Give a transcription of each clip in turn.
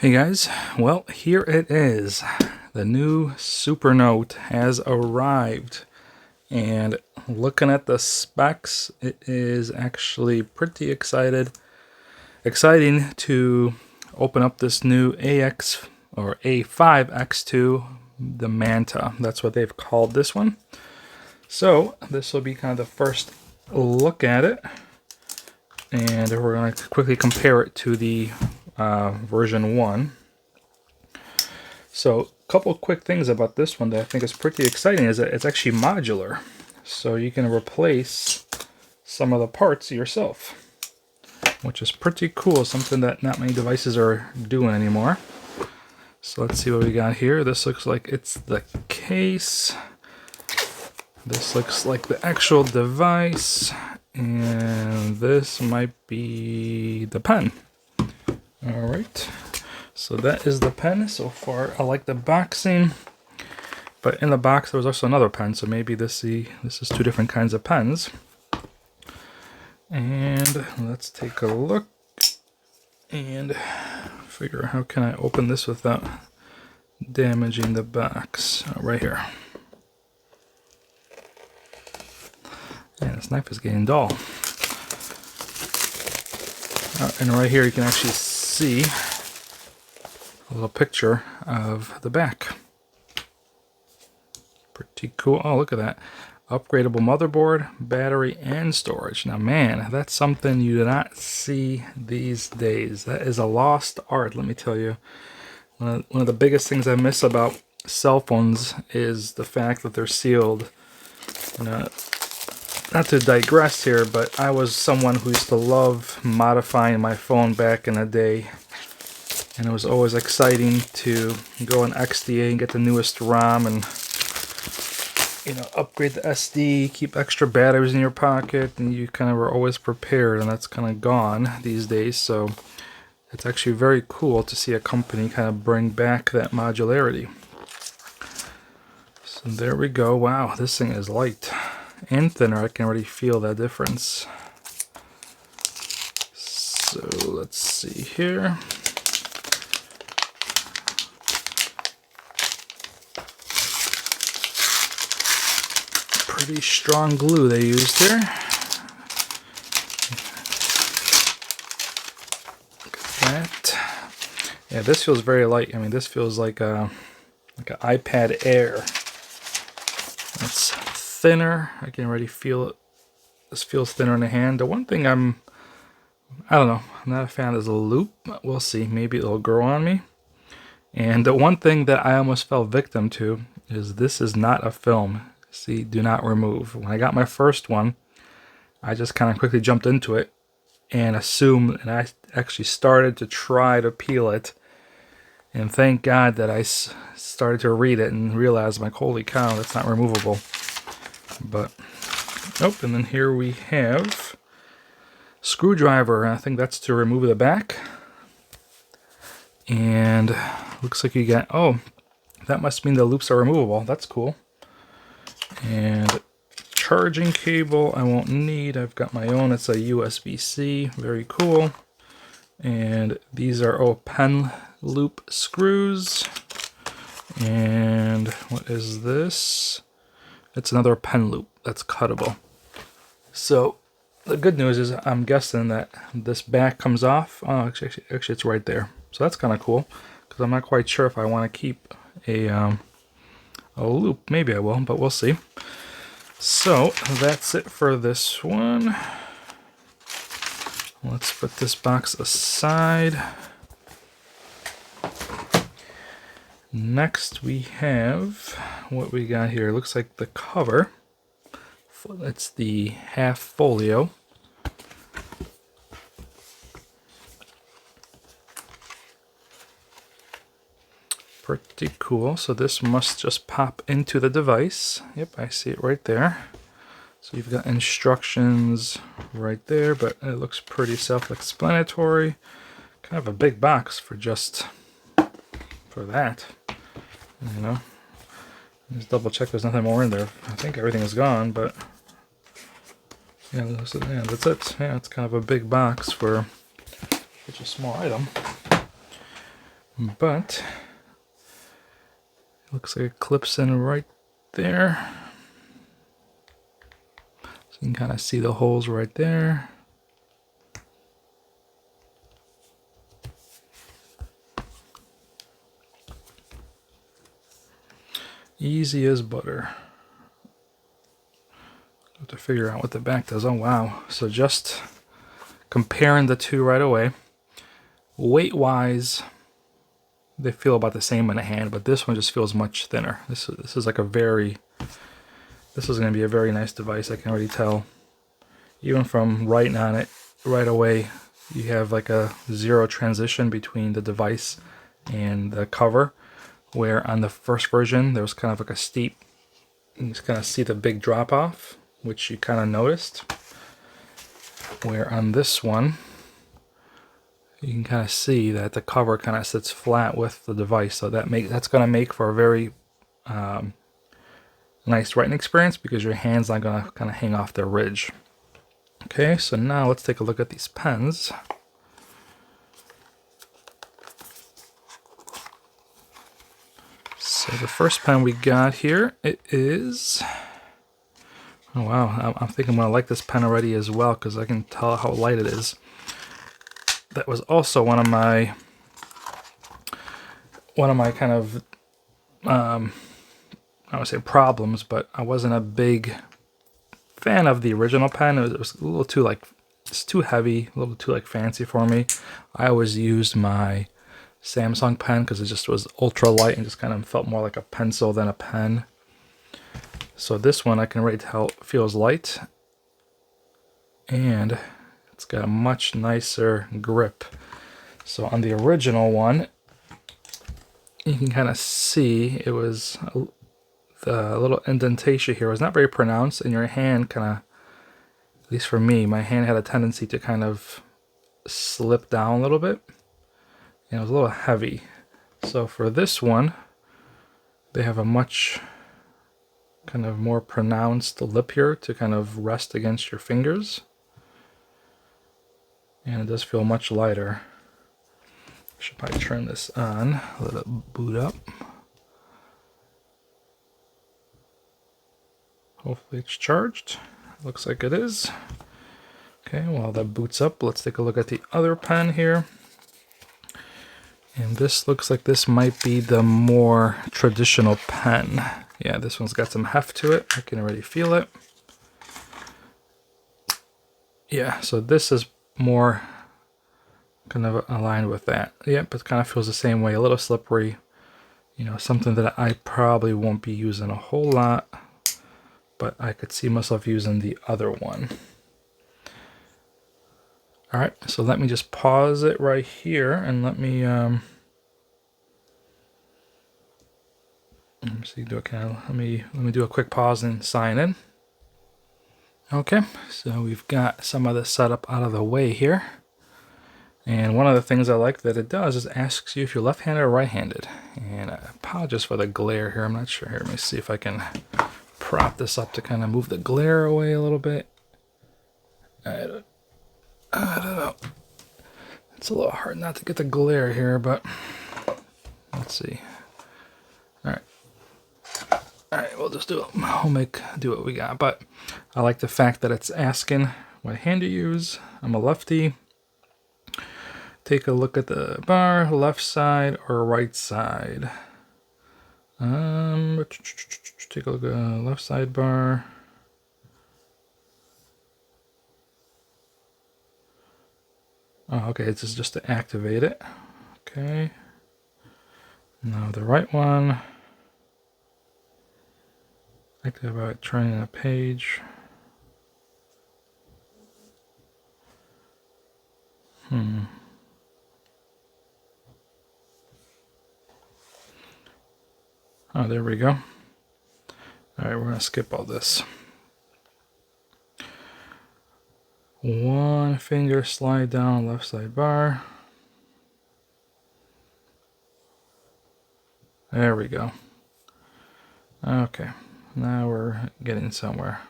Hey guys, well here it is. The new Supernote has arrived, and looking at the specs, it is actually pretty exciting to open up this new AX or A5X2, the Manta. That's what they've called this one. So this will be kind of the first look at it, and we're going to quickly compare it to the version 1. So a couple quick things about this one that I think is pretty exciting is that it's actually modular. So you can replace some of the parts yourself, which is pretty cool, something that not many devices are doing anymore. So let's see what we got here. This looks like it's the case. This looks like the actual device. And this might be the pen. Alright, so that is the pen so far. I like the boxing, but in the box there was also another pen, so maybe this is two different kinds of pens. And let's take a look and figure out how can I open this without damaging the box. Right here. And this knife is getting dull. And right here you can actually see a little picture of the back. Pretty cool. Oh, look at that. Upgradable motherboard, battery, and storage. Now, man, that's something you do not see these days. That is a lost art, let me tell you. One of the biggest things I miss about cell phones is the fact that they're sealed. Not to digress here, but I was someone who used to love modifying my phone back in the day. And it was always exciting to go on XDA and get the newest ROM and, upgrade the SD, keep extra batteries in your pocket, and you kind of were always prepared, and that's kind of gone these days. So it's actually very cool to see a company kind of bring back that modularity. So there we go. Wow, this thing is light and thinner. I can already feel that difference. So let's see here. Pretty strong glue they used here. Look at that. Yeah, this feels very light. I mean, this feels like an iPad Air. It's thinner. I can already feel it. This feels thinner in the hand. The one thing I don't know, I'm not a fan of the loop. We'll see. Maybe it'll grow on me. And the one thing that I almost fell victim to is this is not a film. See, do not remove. When I got my first one, I just kind of quickly jumped into it and assumed, and I actually started to try to peel it. And thank God that I started to read it and realized, like, holy cow, that's not removable. But, nope, and then here we have screwdriver. I think that's to remove the back. And looks like you got, oh, that must mean the loops are removable. That's cool. And charging cable I won't need. I've got my own. It's a USB-C. Very cool. And these are pen loop screws. And what is this? It's another pen loop that's cuttable. So the good news is I'm guessing that this back comes off. Oh, actually it's right there. So that's kind of cool, because I'm not quite sure if I want to keep a loop. Maybe I will, but we'll see. So that's it for this one. Let's put this box aside. Next we have what we got here. It looks like the cover. It's the Half Folio. Pretty cool. So this must just pop into the device. Yep, I see it right there. So you've got instructions right there, but it looks pretty self-explanatory. Kind of a big box for that. Just double check there's nothing more in there. I think everything is gone, but yeah, that's it. Yeah, it's kind of a big box for such a small item. but it looks like it clips in right there. So you can kind of see the holes right there. Easy as butter. Have to figure out what the back does. Oh wow. So just comparing the two right away. Weight wise, they feel about the same in the hand, but this one just feels much thinner. This is like this is going to be a very nice device. I can already tell. Even from writing on it right away, you have like a zero transition between the device and the cover, where on the first version there was kind of like a steep, you just kind of see the big drop off, which you kind of noticed. Where on this one, you can kind of see that the cover kind of sits flat with the device, so that's going to make for a very nice writing experience because your hand's not going to kind of hang off the ridge. Okay, so now let's take a look at these pens. So the first pen we got here, it is, oh wow, I think I'm going to like this pen already as well because I can tell how light it is. That was also one of my kind of I would say problems, but I wasn't a big fan of the original pen. It was a little too it's too heavy, a little too fancy for me. I always used my Samsung pen because it just was ultra light and just kind of felt more like a pencil than a pen. So this one I can already tell feels light, and it's got a much nicer grip. So on the original one, you can kind of see it was the little indentation here was not very pronounced, and your hand kind of, at least for me, my hand had a tendency to kind of slip down a little bit, and it was a little heavy. So for this one, they have a much kind of more pronounced lip here to kind of rest against your fingers, and it does feel much lighter. I should probably turn this on, let it boot up. Hopefully it's charged. Looks like it is. Okay, while that boots up, let's take a look at the other pen here. And this looks like this might be the more traditional pen. Yeah, this one's got some heft to it. I can already feel it. Yeah, so this is more kind of aligned with that. Yep, it kind of feels the same way, a little slippery. You know, something that I probably won't be using a whole lot, but I could see myself using the other one. All right, so let me just pause it right here and let me see, let me do a quick pause and sign in. Okay, so we've got some of the setup out of the way here. And one of the things I like that it does is asks you if you're left-handed or right-handed. And I apologize for the glare here. I'm not sure here. Let me see if I can prop this up to kind of move the glare away a little bit. I don't know. It's a little hard not to get the glare here, but let's see. All right, we'll just do it. We'll do what we got. But I like the fact that it's asking what hand to use. I'm a lefty. Take a look at the bar, left side or right side. Take a look at left side bar. Oh, okay, this is just to activate it. Okay. Now the right one. Active about turning a page. Oh, there we go. All right, we're gonna skip all this. One finger slide down left side bar. There we go. Okay, now we're getting somewhere.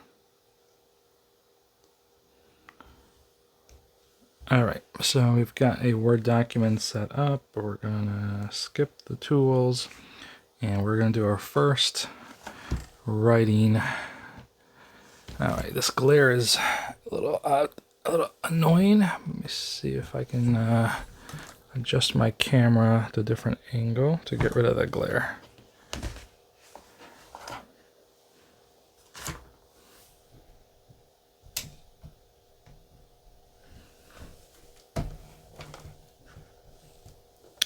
All right, So we've got a Word document set up. We're gonna skip the tools and we're gonna do our first writing. All right, this glare is a little annoying. Let me see if I can adjust my camera to a different angle to get rid of the glare.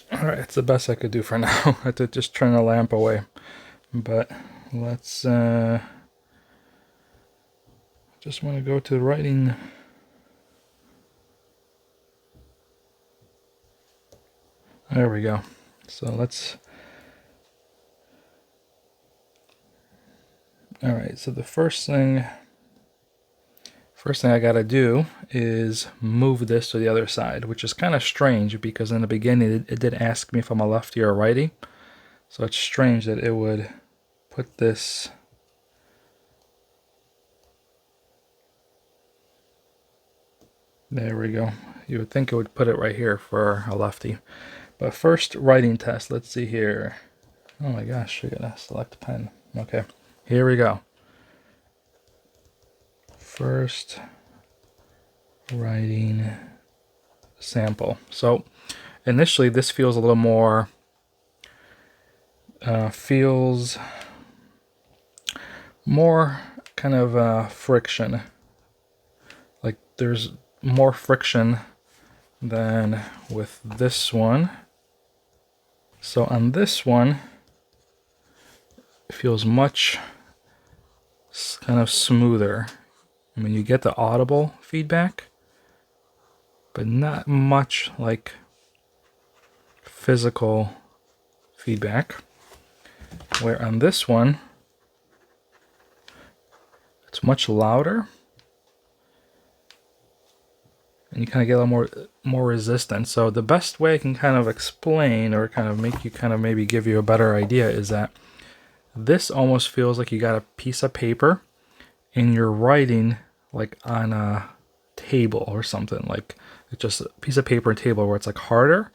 All right, it's the best I could do for now. I had to just turn the lamp away, but let's just want to go to writing. There we go. So let's, all right, so the first thing I gotta do is move this to the other side, which is kind of strange because in the beginning it did ask me if I'm a lefty or a righty. So it's strange that it would put this there we go. You would think it would put it right here for a lefty. But first writing test, let's see here. Oh my gosh, I gotta select pen. Okay, here we go. First writing sample. So initially this feels a little more, feels more kind of friction. Like there's more friction than with this one. So on this one, it feels much kind of smoother. I mean, you get the audible feedback, but not much like physical feedback. Where on this one, it's much louder. And you kind of get a little more resistance. So the best way I can kind of explain or kind of make you kind of maybe give you a better idea is that this almost feels like you got a piece of paper and you're writing like on a table or something. Like it's just a piece of paper and table where it's like harder,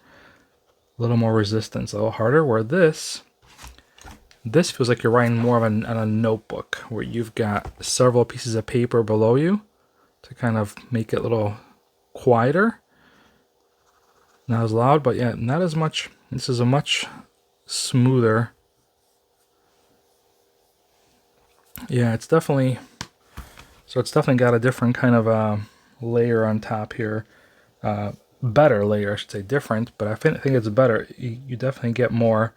a little more resistance, a little harder. Where this feels like you're writing more of on a notebook where you've got several pieces of paper below you to kind of make it a little quieter. Not as loud, but yeah, not as much. This is a much smoother. Yeah, it's definitely, so it's definitely got a different kind of layer on top here. Better layer, I should say. Different, but I think it's better. You definitely get more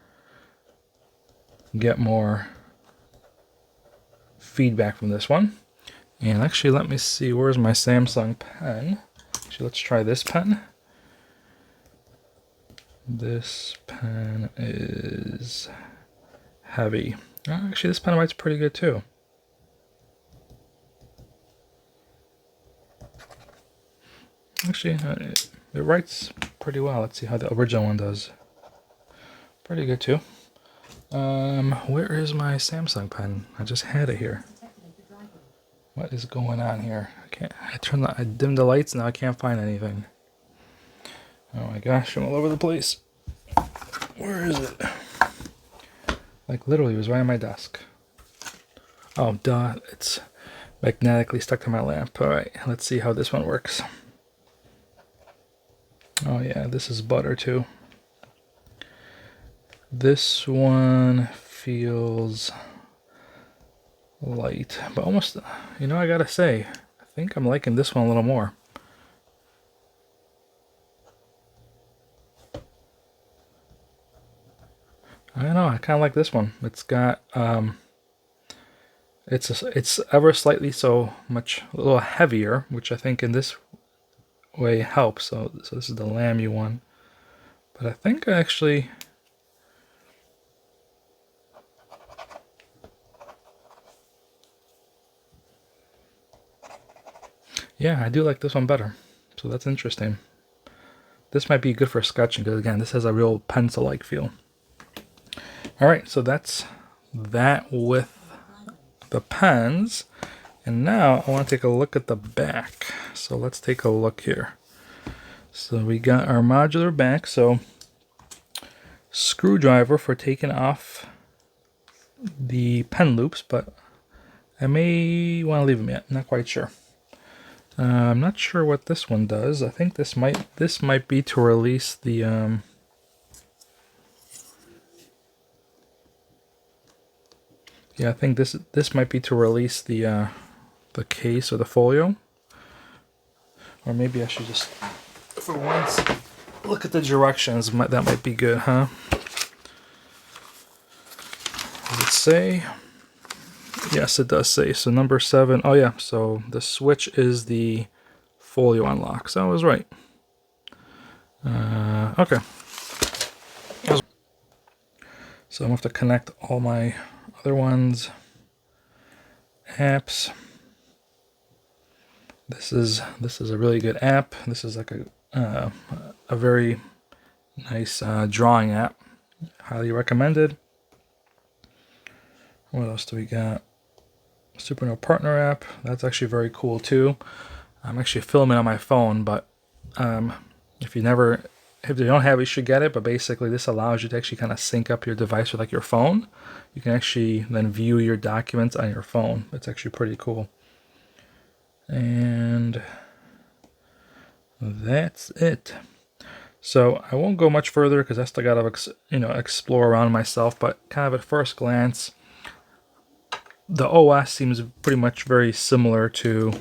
feedback from this one. And actually, let me see, where's my Samsung pen? Actually, let's try this pen. This pen is heavy. Actually, this pen writes pretty good too. Actually, it writes pretty well. Let's see how the original one does. Pretty good too. Where is my Samsung pen? I just had it here. What is going on here? I dimmed the lights, now I can't find anything. Oh my gosh, I'm all over the place. Where is it? Like literally, it was right on my desk. Oh, duh, it's magnetically stuck to my lamp. All right, let's see how this one works. Oh yeah, this is butter too. This one feels light, but almost, you know, I gotta say, I think I'm liking this one a little more. I don't know, I kind of like this one. It's got, it's ever slightly so much, a little heavier, which I think in this way helps. So this is the Lamy one. But I think actually, yeah, I do like this one better. So that's interesting. This might be good for sketching because again, this has a real pencil-like feel. All right, so that's that with the pens. And now I want to take a look at the back. So let's take a look here. So we got our modular back. So screwdriver for taking off the pen loops, but I may want to leave them yet. Not quite sure. I'm not sure what this one does. I think this might be to release the yeah, I think this might be to release the case or the folio. Or maybe I should just, for once, look at the directions. That might be good, huh? Does it say? Yes, it does say. So number 7. Oh yeah, so the switch is the folio unlock. So I was right. Okay. So I'm going to have to connect all my other ones. Apps. This is a really good app. This is like a very nice drawing app. Highly recommended. What else do we got? Supernote partner app. That's actually very cool too. I'm actually filming on my phone, but if you don't have it, you should get it. But basically, this allows you to actually kind of sync up your device with like your phone. You can actually then view your documents on your phone. It's actually pretty cool. And that's it. So I won't go much further because I still got to explore around myself. But kind of at first glance, the OS seems pretty much very similar to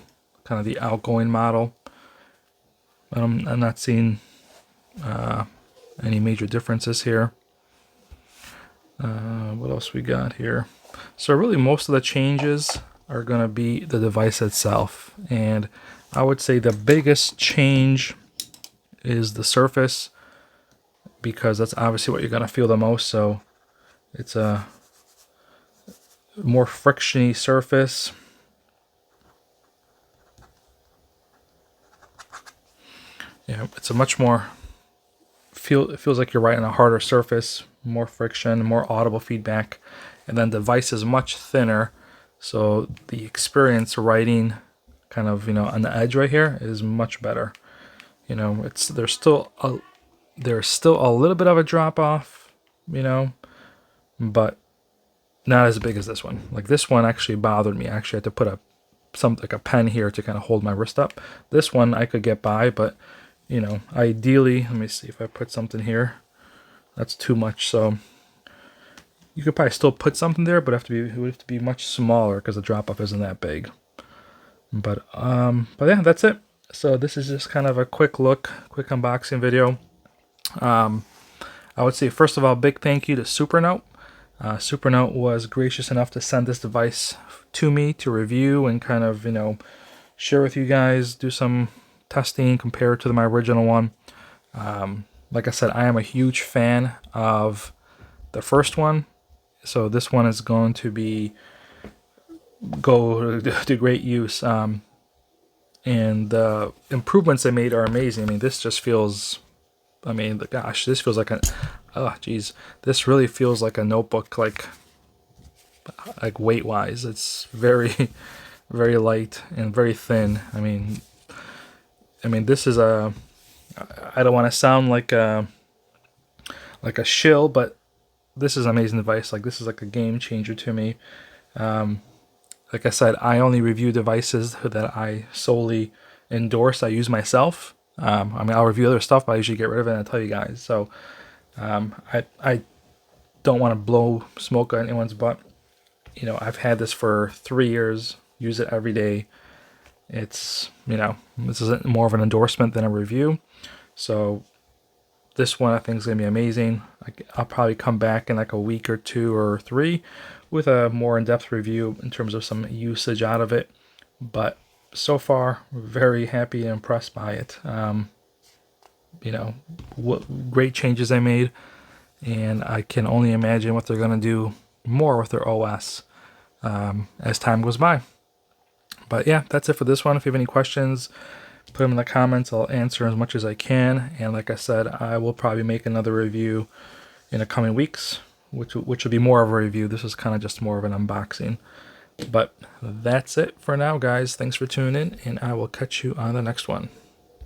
kind of the outgoing model. I'm not seeing any major differences here. What else we got here? So really most of the changes are going to be the device itself. And I would say the biggest change is the surface, because that's obviously what you're going to feel the most. So it's a more frictiony surface. Yeah, it's a much more it feels like you're writing a harder surface, more friction, more audible feedback, and then the device is much thinner, so the experience writing kind of on the edge right here is much better. There's still a little bit of a drop off, but not as big as this one. Like this one actually bothered me. I actually had to put like a pen here to kind of hold my wrist up. This one I could get by, but ideally, let me see if I put something here. That's too much. So you could probably still put something there, but it would have to be much smaller because the drop off isn't that big. But yeah, that's it. So this is just kind of a quick unboxing video. I would say first of all, big thank you to Supernote. Supernote was gracious enough to send this device to me to review and kind of share with you guys, do some testing, compare it to my original one. Like I said, I am a huge fan of the first one, so this one is going to go to great use. And the improvements they made are amazing. I mean, this just feels, gosh, this feels like this really feels like a notebook, like weight wise. It's very, very light and very thin. I mean, this is I don't want to sound like a shill, but this is an amazing device. Like, this is like a game changer to me. Like I said, I only review devices that I solely endorse. I use myself. I'll review other stuff, but I usually get rid of it and I'll tell you guys. So I don't want to blow smoke on anyone's butt. I've had this for 3 years, use it every day. It's, this isn't more of an endorsement than a review. So this one I think is going to be amazing. I'll probably come back in like a week or 2 or 3 with a more in-depth review in terms of some usage out of it. But so far, very happy and impressed by it. What great changes they made, and I can only imagine what they're going to do more with their OS as time goes by. But yeah, that's it for this one. If you have any questions, put them in the comments. I'll answer as much as I can. And like I said, I will probably make another review in the coming weeks, which will be more of a review. This is kind of just more of an unboxing. But that's it for now, guys. Thanks for tuning in, and I will catch you on the next one.